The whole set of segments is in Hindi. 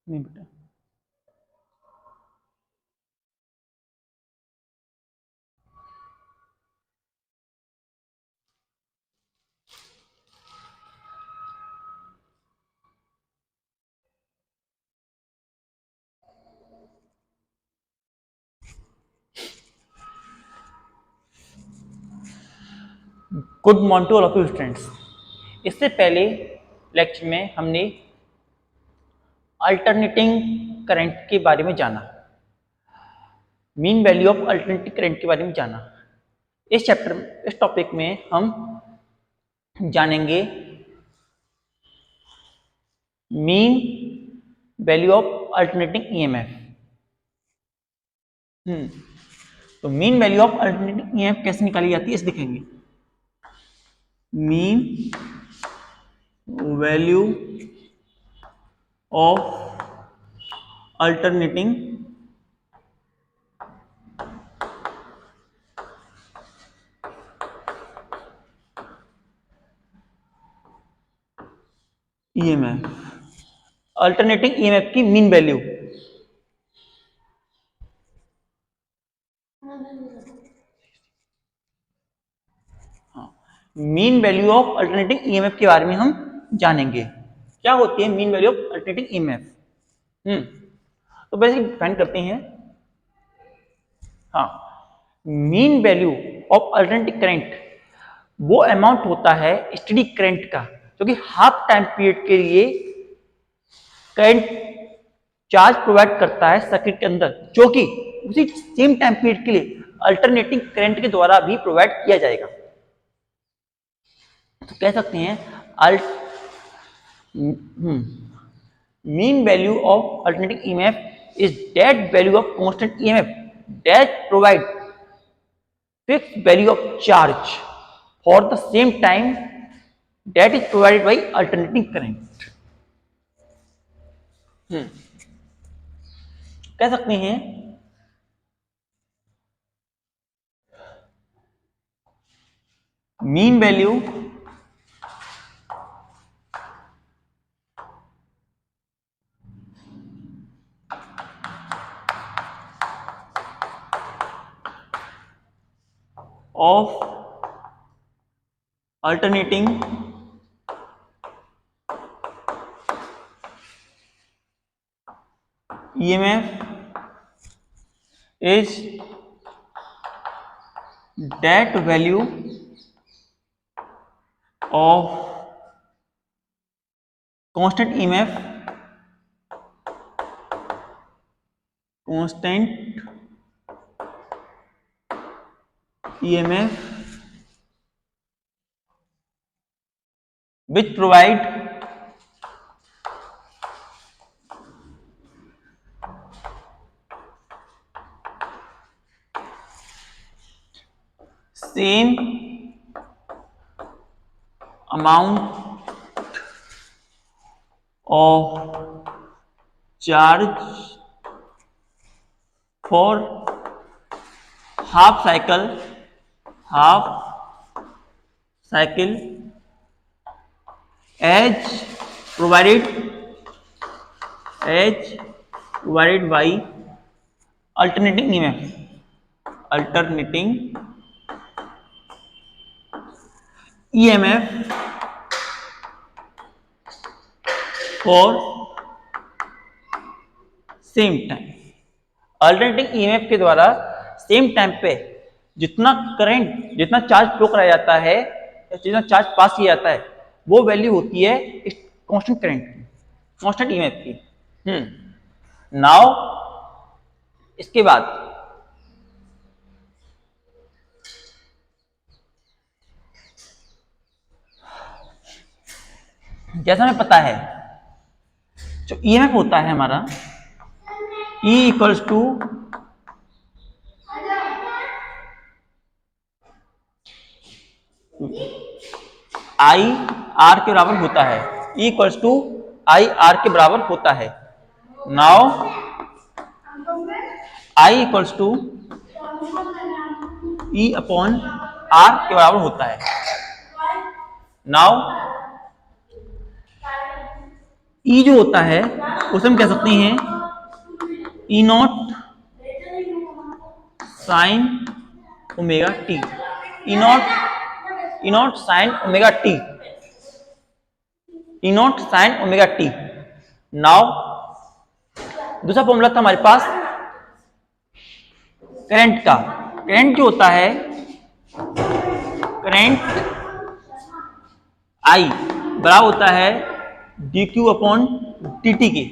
नहीं बेटा। Good morning to all of you students. इससे पहले लेक्चर में हमने अल्टरनेटिंग करंट के बारे में जाना, mean value of alternating current के बारे में जाना। इस टॉपिक में हम जानेंगे mean value of alternating EMF. तो mean value of alternating EMF कैसे निकाली जाती है इसे देखेंगे। Mean value of alternating EMF, alternating EMF की mean value. Mean value of alternating EMF के बारे में हम जानेंगे। क्या होती है mean value of alternating EMF? तो बेसिकली डिफाइन करते हैं। हाँ, mean value of alternating current वो अमाउंट होता है स्टेडी करंट का जो कि हाफ टाइम पीरियड के लिए करंट चार्ज प्रोवाइड करता है सर्किट के अंदर, जो कि उसी सेम टाइम पीरियड के लिए अल्टरनेटिंग करंट के द्वारा भी प्रोवाइड किया जाएगा। तो कह सकते हैं mean value of alternating EMF is that value of constant EMF that provide fixed value of charge for the same time that is provided by alternating current. कह सकते हैं mean value of alternating EMF is that value of constant EMF which provide same amount of charge for half cycle as provided by alternating EMF for same time. Alternating EMF के द्वारा सेम टाइम पे जितना करंट, जितना चार्ज फ्लो कराया जाता है, जितना चार्ज पास किया जाता है, वो वैल्यू होती है कांस्टेंट करंट की, कांस्टेंट ईएमएफ की। नाउ इसके बाद जैसा हमें पता है जो ईएमएफ होता है हमारा E equals to I R के बराबर होता है। E equals to I R के बराबर होता है। Now I equals to E upon R के बराबर होता है। नाउ ई जो होता है उसे हम कह सकते हैं E naught sine omega t, E naught sine omega t, E naught sine omega t. Now दूसरा फॉर्मूला था हमारे पास करंट का। करंट जो होता है, करंट आई बराबर होता है d q upon d T के।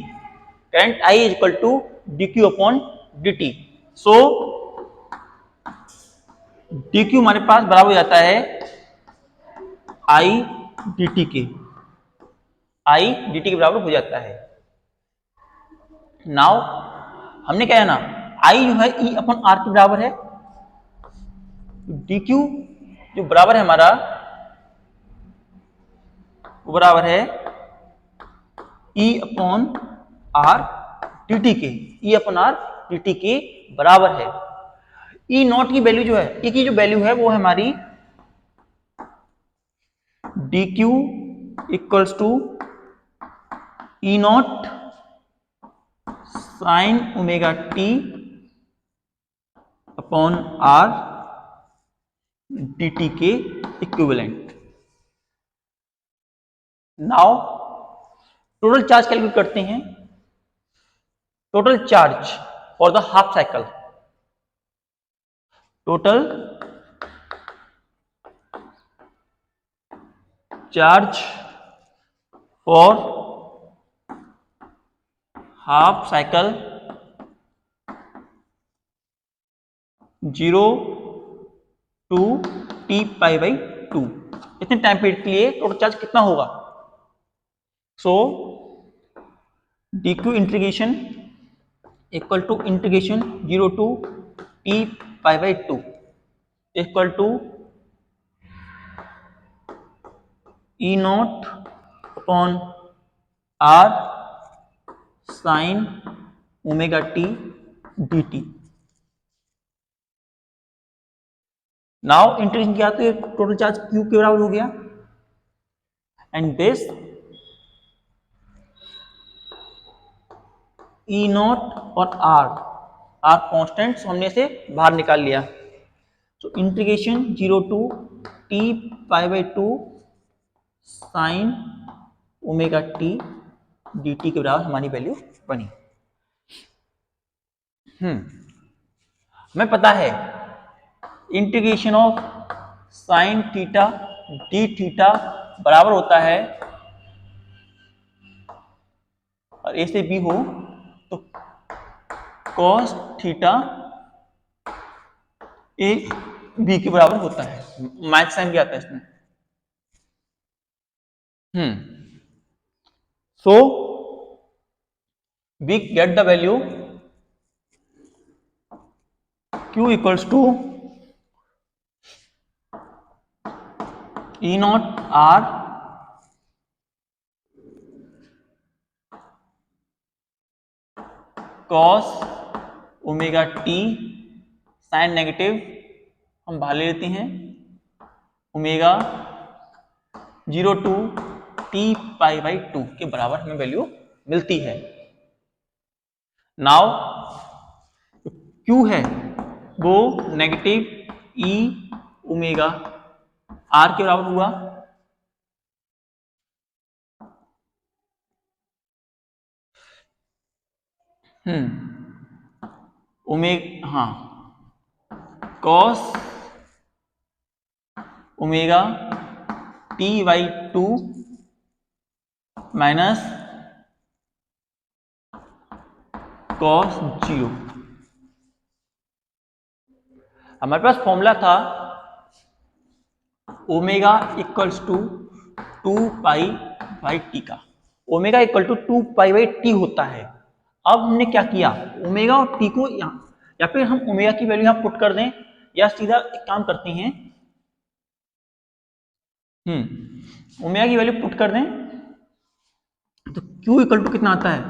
Current I is equal to d q upon d t. So d q हमारे पास बराबर हो जाता है आई डी टी के, आई डी टी के बराबर हो जाता है। नाउ हमने क्या है ना, आई जो है ई अपॉन आर के बराबर है, डी क्यू जो बराबर है हमारा वो बराबर है E upon R d T के, E upon R d T के बराबर है। ई नॉट की वैल्यू जो है, ई की जो वैल्यू है वो है हमारी d q equals to E naught sine omega T upon R d T के equivalent. Now total charge calculate करते हैं। Total charge for the half cycle, total charge for half cycle 0 to T pi by 2, इतने टाइम पीरियड के लिए टोटल चार्ज कितना होगा। So d q integration equal to integration 0 to T pi by 2 equal to E not upon R sine omega T D t. Now integration किया तो ये टोटल चार्ज क्यू के बराबर हो गया, एंड दिस ई नॉट और आर कॉन्स्टेंट्स हमने से बाहर निकाल लिया। तो integration 0 to T pi by 2 sine omega T D T के बराबर हमारी वैल्यू बनी। हमें पता है integration of sine theta D theta बराबर होता है, और ए से बी हो तो कॉस थीटा ए बी के बराबर होता है। माइनस साइन भी आता है इसमें। So we get the value Q equals to E nought R cos omega T sine negative हम बाहर ले लेते हैं, omega 0 to T pi by 2 के बराबर हमें वैल्यू मिलती है। नाउ Q है वो नेगेटिव ई ओमेगा आर के बराबर हुआ, ओमेगा हाँ cos omega t by 2 minus cos 0। हमारे पास फॉर्मूला था omega equals to 2 pi by t का। Omega equal to 2 pi by t होता है। अब हमने क्या किया, ओमेगा और टी को यहाँ या फिर हम ओमेगा की वैल्यू यहाँ पुट कर दें, या सीधा एक काम करते हैं ओमेगा की वैल्यू पुट कर दें तो Q इक्वल टू कितना आता है,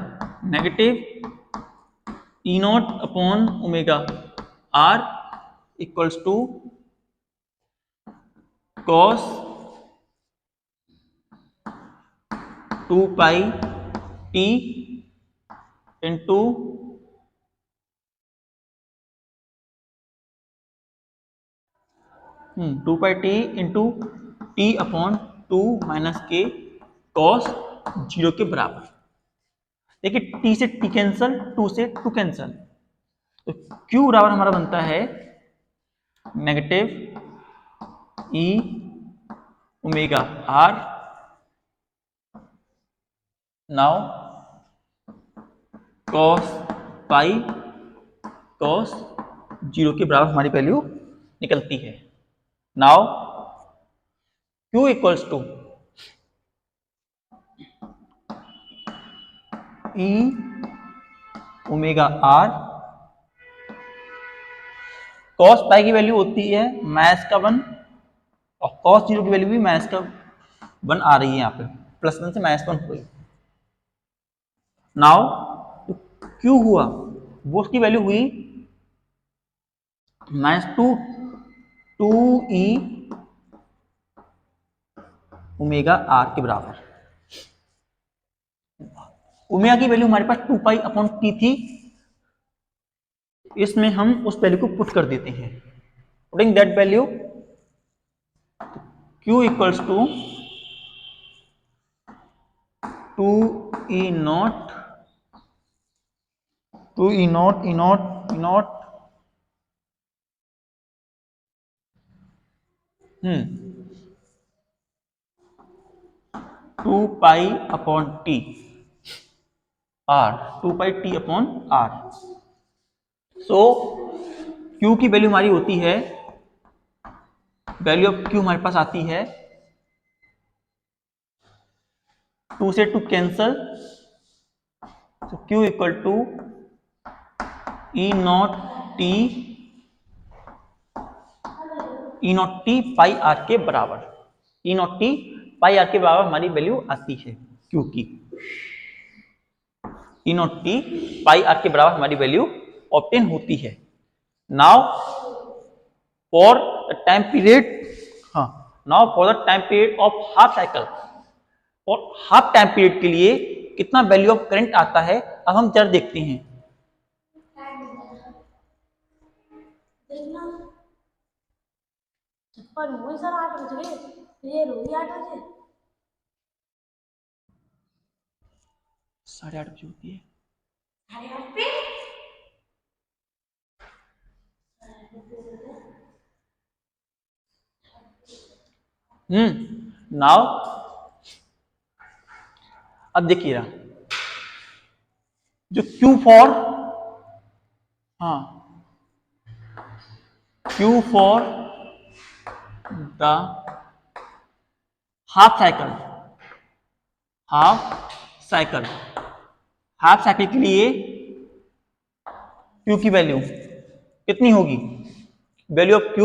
negative E not upon omega R equals to cos 2 pi T into 2 pi T into T upon 2 minus के कॉस 0 के बराबर। देखिए टी से टी कैंसल, 2 से 2 कैंसल, तो क्यू बराबर हमारा बनता है negative E omega R. Now cos pi cos 0 के बराबर हमारी वैल्यू निकलती है। Now Q equals to E omega R. Cos pi की वैल्यू होती है माइनस का 1 और कॉस 0 की वैल्यू भी माइनस का 1 आ रही है, यहाँ पे +1 से -1 हुई। नाउ Q हुआ वो उसकी वैल्यू हुई -2 ई ओमेगा आर के बराबर। ओमेगा की वैल्यू हमारे पास 2 पाई अपॉन टी थी, इसमें हम उस वैल्यू को पुट कर देते हैं। Putting that value Q equals to 2 E nought E nought 2 pi upon T R, 2 pi T upon R. So Q की वैल्यू हमारी होती है, वैल्यू ऑफ Q हमारे पास आती है 2 से 2 कैंसल, तो Q equal to E nought T pi R के बराबर। E nought T pi R के बराबर हमारी वैल्यू आती है Q की। E nought T pi R के बराबर हमारी वैल्यू ऑब्टेन होती है। Now for the time period, now for the time period of half cycle, और हाफ टाइम पीरियड के लिए कितना वैल्यू ऑफ करंट आता है, अब हम जरा देखते हैं। सर 8 बज गए, ये रोई 8 बजे, 8:30 बजे होती है। 8:30 पे नाउ अब देखिएगा जो Q for, Q for the half cycle, half cycle, half cycle के लिए Q की वैल्यू कितनी होगी? Value of Q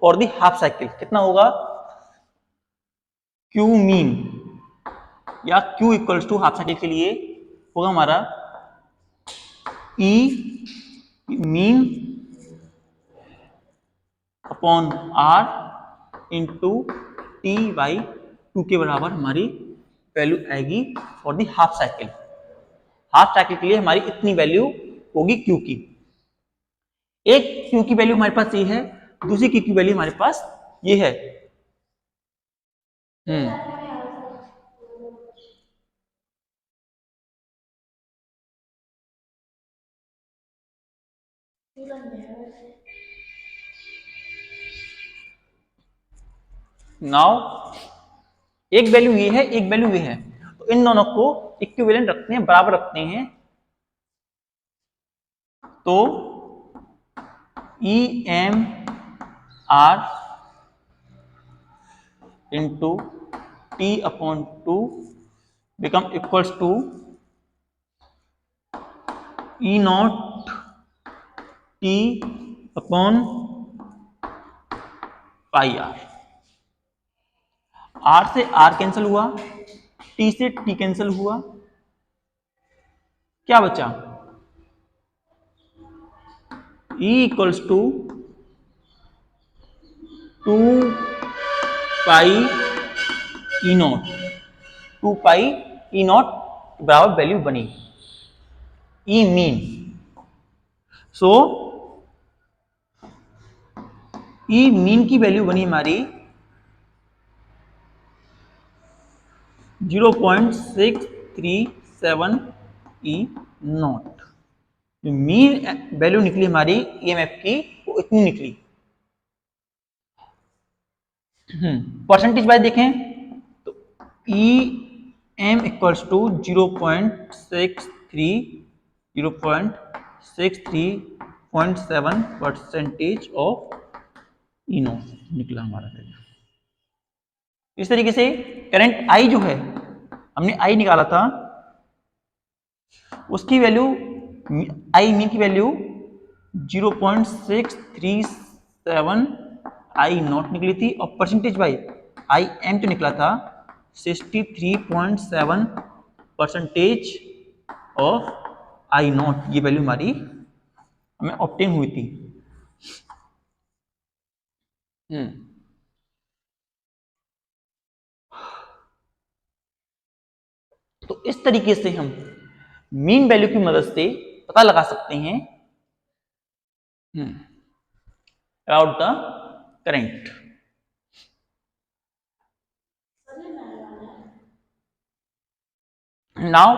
for the half cycle कितना होगा? Q मीन या Q equals to half cycle के लिए होगा हमारा E mean upon R into T by 2 के बराबर हमारी वैल्यू आएगी for the half cycle. Half cycle के लिए हमारी इतनी वैल्यू होगी Q की। एक Q की वैल्यू हमारे पास ये है, दूसरी Q की वैल्यू हमारे पास ये है। नाउ एक वैल्यू ये है, एक वैल्यू ये है, तो इन दोनों को इक्विवेलेंट रखते हैं, बराबर रखते हैं, तो E M R into T upon 2 become equals to E nought T upon pi R. R से आर कैंसिल हुआ, टी से टी कैंसिल हुआ, क्या बचा? E equals to 2 pi E nought, 2 pi E nought बराबर वैल्यू बनी E mean. So E mean की वैल्यू बनी हमारी 0.637 ई नॉट। मीन वैल्यू निकली हमारी ईएमएफ की वो इतनी निकली। परसेंटेज वाइज देखें तो E M equals to 0.63 of E nought निकला हमारा। इस तरीके से करंट आई जो है हमने आई निकाला था उसकी वैल्यू आई मीन की वैल्यू 0.637 आई नॉट निकली थी और परसेंटेज बाई आई एम तो निकला था 63.7 परसेंटेज ऑफ आई नॉट। ये वैल्यू हमारी हमें ऑब्टेन हुई थी। तो इस तरीके से हम मीन वैल्यू की मदद से पता लगा सकते हैं about the current. Now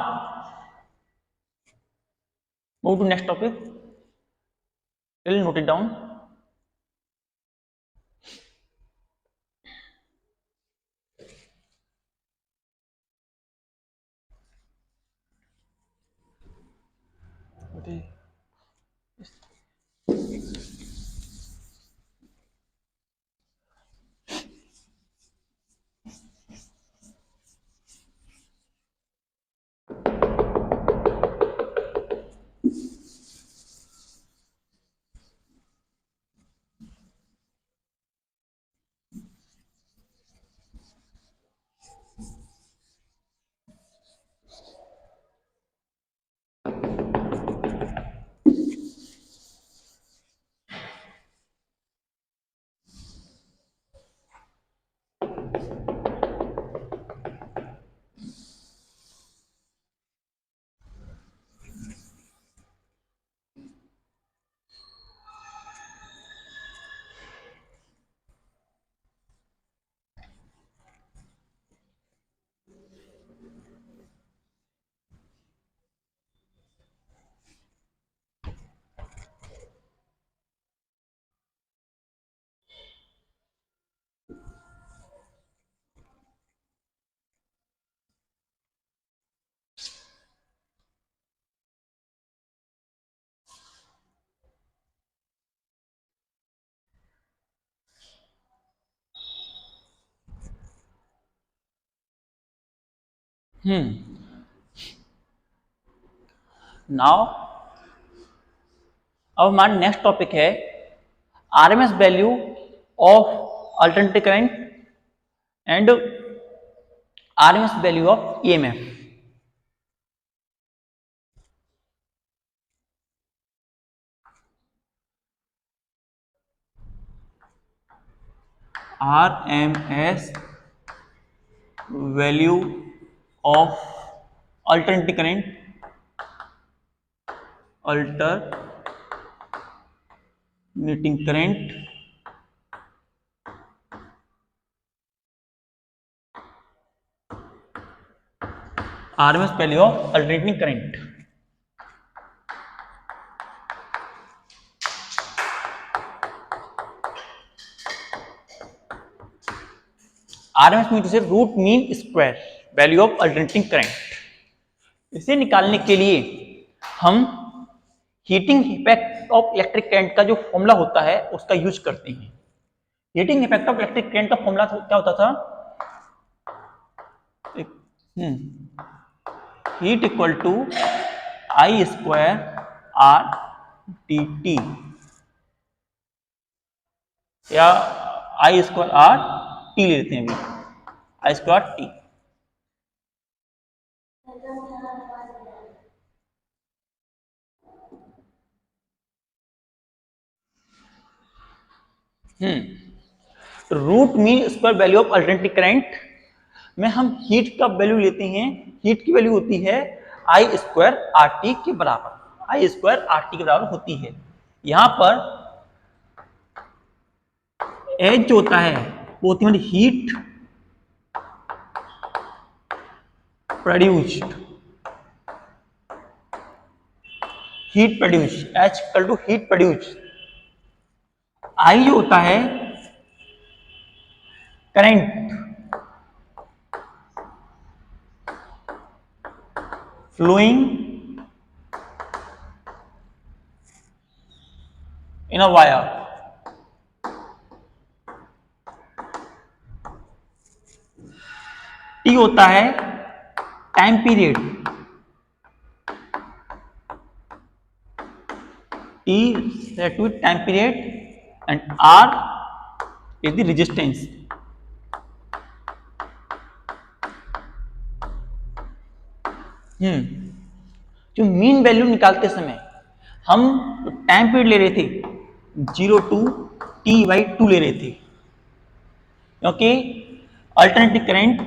move to next topic. Will note it down. Now अब हमारा नेक्स्ट टॉपिक है RMS value of alternative current and RMS value of EMF. RMS value of alternative current alternating current RMS value of alternating current. RMS mean से root mean square value of alternating current. इसे निकालने के लिए हम heating effect of electric current का जो फॉर्मूला होता है उसका यूज करते हैं। Heating effect of electric current का फॉर्मूला क्या होता था? Heat equal to I square R t t या आई स्क्वायर आर टी लेते हैं अभी, I square t. Root mean square value of alternative current में हम हीट का वैल्यू लेते हैं, हीट की वैल्यू होती है आई स्क्वायर आर टी के बराबर, आई स्क्वायर आर टी के बराबर होती है। यहां पर एच जो होता है वो होती है heat produced, heat produce, H equal to heat produce. I जो होता है current flowing in a wire, t होता है time period, t related to time period and R is the resistance। जो मीन वैल्यू निकालते समय हम टाइम पीरियड ले रहे थे 0 टू टी बाई 2 ले रहे थे, क्योंकि alternative current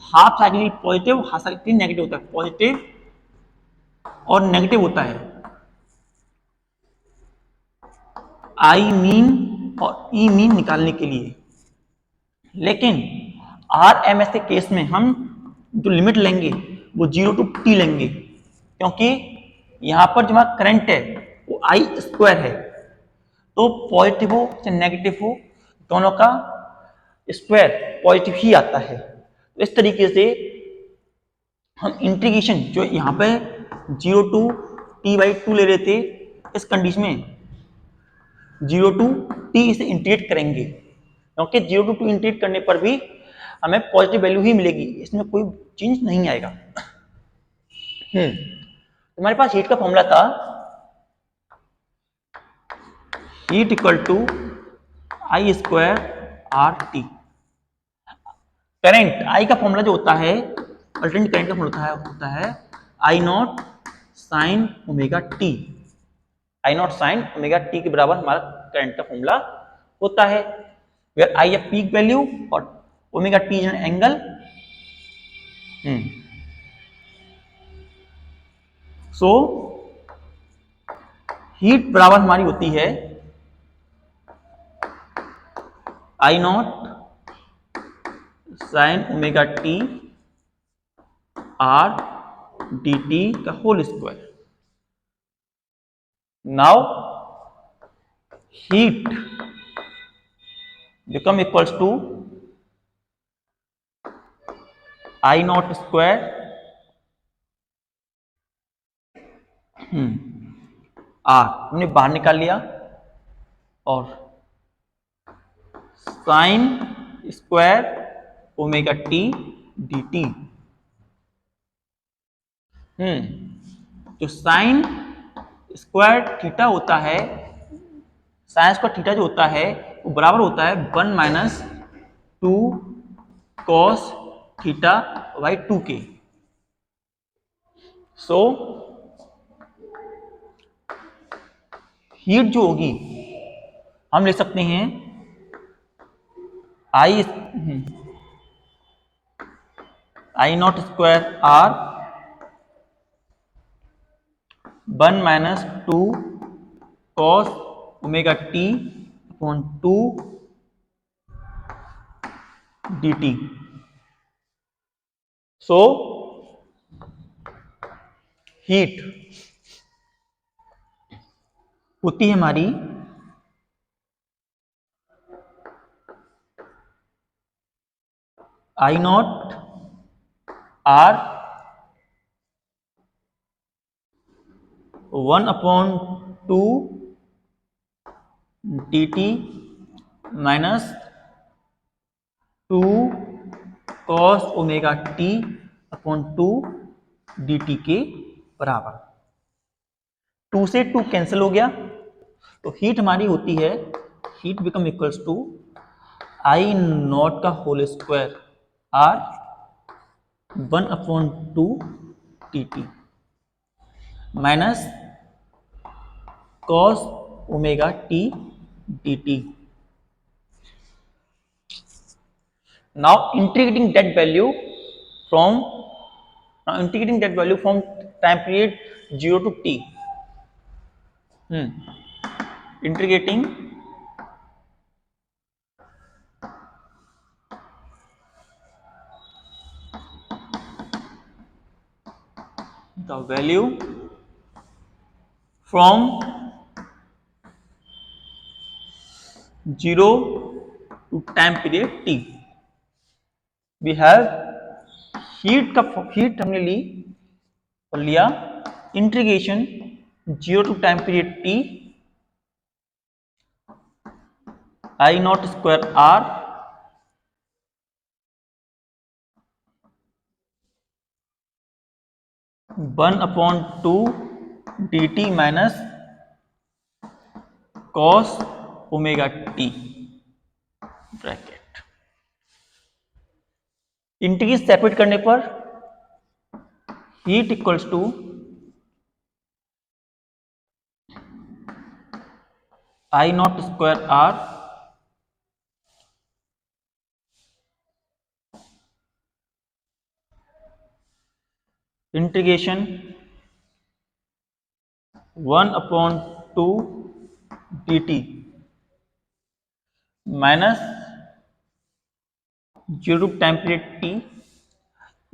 half cycle positive half cycle negative होता है, पॉजिटिव और नेगेटिव होता है। आई मीन और ई मीन निकालने के लिए, लेकिन आर एम एस के केस में हम जो लिमिट लेंगे वो 0 टू टी लेंगे, क्योंकि यहां पर जो हमारा करंट है वो आई स्क्वायर है, तो पॉजिटिव हो चाहे नेगेटिव हो दोनों का स्क्वायर पॉजिटिव ही आता है। तो इस तरीके से हम इंटीग्रेशन जो यहाँ पे 0 टू टी बाई 2 ले रहे थे, इस कंडीशन में 0 टू टी इसे इंटीग्रेट करेंगे, क्योंकि 0 टू 2 इंटीग्रेट करने पर भी हमें पॉजिटिव वैल्यू ही मिलेगी, इसमें कोई चेंज नहीं आएगा। हमारे पास हीट का फॉर्मूला था heat equal to I square R T. Current I का फॉर्मूला जो होता है, अल्टरनेट करंट का फॉर्मूला होता है I naught sine omega t, I naught sine omega t के बराबर हमारा करंट का फॉर्मूला होता है, where I a peak value और omega t is an angle. So heat बराबर हमारी होती है I naught sine omega t R d t का whole square. Now heat become equals to I naught square R हमने बाहर निकाल लिया और sine square omega T D T. जो साइन स्क्वायर थीटा होता है, साइन स्क्वायर थीटा जो होता है वो बराबर होता है 1 माइनस 2 कॉस थीटा बाई 2 के। सो हीट जो होगी हम ले सकते हैं I not square R 1 minus 2 cos omega T upon 2 d t. So heat होती है हमारी I naught R 1 upon 2 d t minus 2 cos omega T upon 2 d T के बराबर। 2 से 2 कैंसिल हो गया, तो हीट हमारी होती है heat become equals to I naught का whole square R 1 upon 2 t t minus cos omega T D t. Now integrating that value from now integrating that value from time period 0 to t. Integrating the value from 0 to time period t. We have heat हमने ली और लिया integration 0 to time period t I not square r 1/2 dt minus cos omega t bracket. Integrate separate करने पर heat equals to I not square r integration 1/2 dt minus 0 to time period t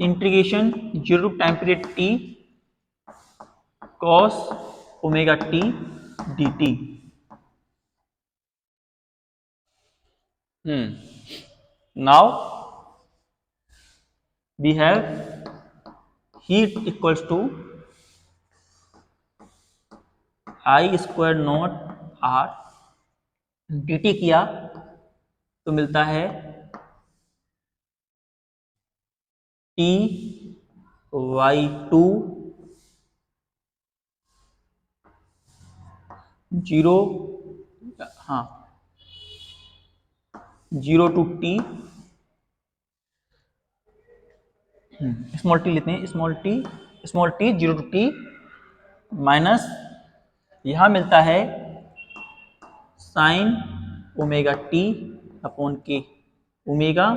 integration 0 to time period t cos omega t dt। Now we have heat equals to I square nought r dt किया तो मिलता है t y 2 0 0 to t small t लेते हैं small t 0 to t minus यहां मिलता है साइन ओमेगा t अपॉन के omega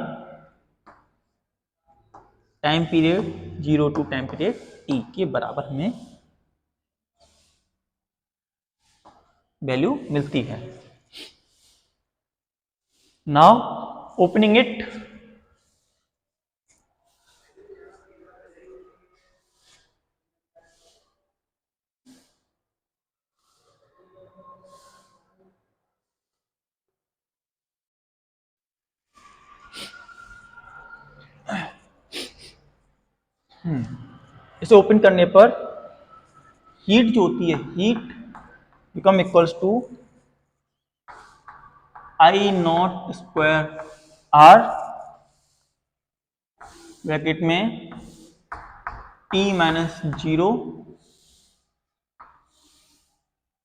time period 0 to time period t के बराबर हमें वैल्यू मिलती है। नाउ ओपनिंग इट इसे ओपन करने पर हीट जो होती है heat become equals to I not square R bracket में t minus 0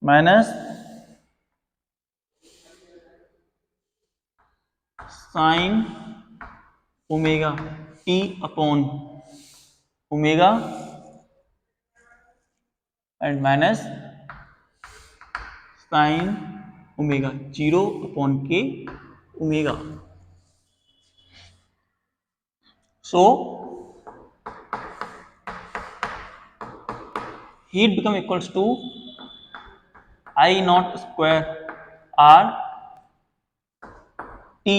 minus sine omega t upon omega and minus sine omega 0 upon के omega. So heat become equals to I not square R T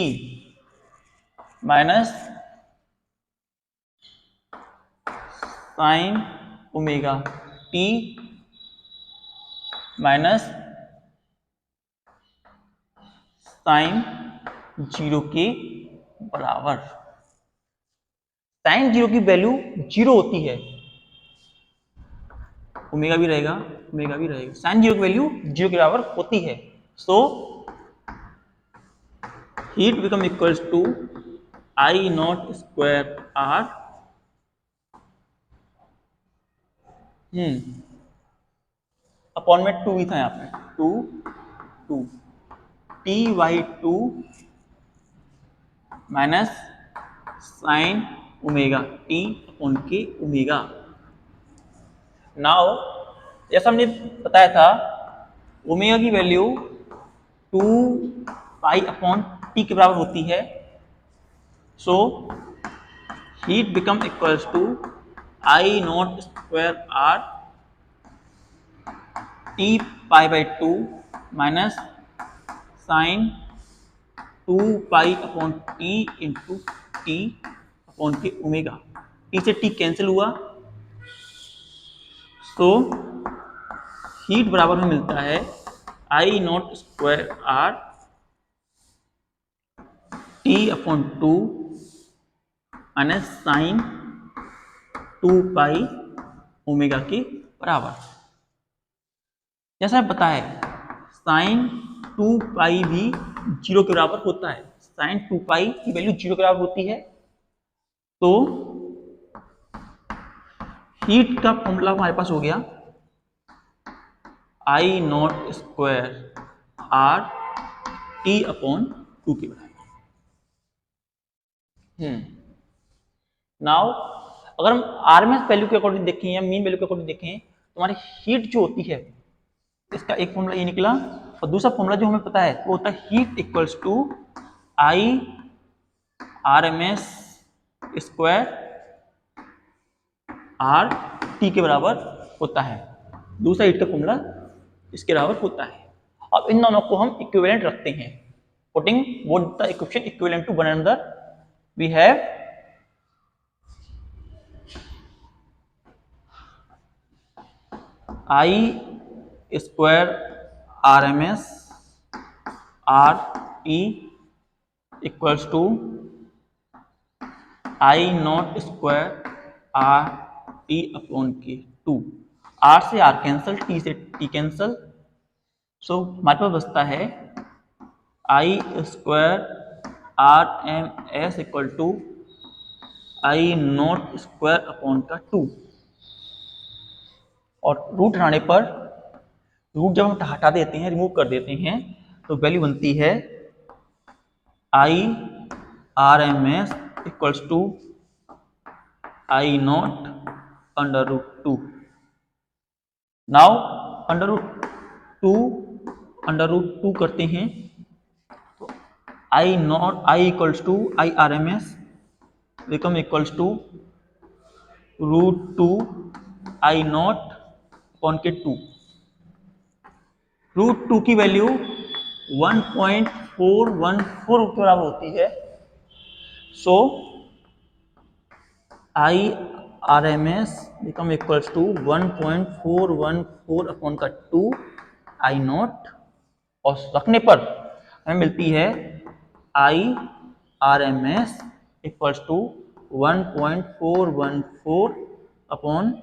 minus sine omega T minus sine 0 के बराबर। साइन 0 की वैल्यू 0 होती है ओमेगा भी रहेगा साइन 0 की वैल्यू 0 के बराबर होती है। So heat become equals to I not square R upon में 2 भी था यहाँ पे 2 T Y 2 minus sine omega T upon के ओमेगा। नाउ जैसा हमने बताया था ओमेगा की वैल्यू 2 पाई अपॉन टी के बराबर होती है। So heat become equals to I not square R T pi by two minus sine two pi upon T into T upon के ओमेगा। टी से टी कैंसिल हुआ, तो हीट बराबर में मिलता है I not square R T upon two minus sine two pi omega के बराबर। जैसा पता है साइन टू पाई भी जीरो के बराबर होता है, साइन टू पाई की वैल्यू जीरो के बराबर होती है। तो हीट का फॉर्मूला हमारे पास हो गया I not square R T upon two के बराबर। नाउ अगर हम आरएमएस वैल्यू के अकॉर्डिंग देखें या मीन वैल्यू के अकॉर्डिंग देखें तो हमारी हीट जो होती है, इसका एक फॉर्मूला ये निकला, और दूसरा फॉर्मूला जो हमें पता है वो होता है heat equals to I R M S square R T के बराबर होता है। दूसरा हीट का फॉर्मूला इसके बराबर होता है। अब इन दोनों को हम इक्विवेलेंट रखते हैं, putting both the equation equivalent to one another we have I square R M S R T equals to I not square R T upon के टू। आर से आर कैंसल, टी से टी कैंसल, सो हमारे पास बचता है I square R M S equal to I not square upon का टू। और रूट हटाने पर, रूट जब हम हटा देते हैं, रिमूव कर देते हैं, तो वैल्यू बनती है I R M S equals to I naught under root two. Now under root two करते हैं तो I not I equals to I R M S become equals to root two I naught upon के टू। रूट टू की वैल्यू 1.414 के बराबर होती है। So I R M S become equals to 1.414 upon का टू आई नॉट, और रखने पर हमें मिलती है I R M S equals to 1.414 upon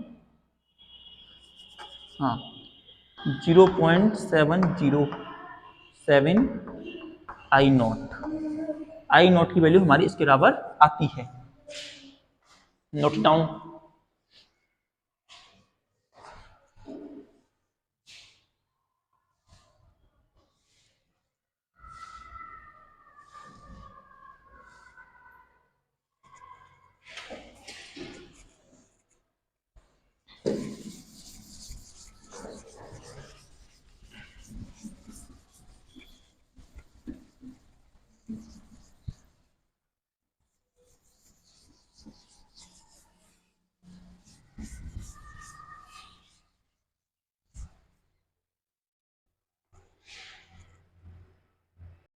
0.707 I not. I nought की वैल्यू हमारी इसके बराबर आती है। Note down.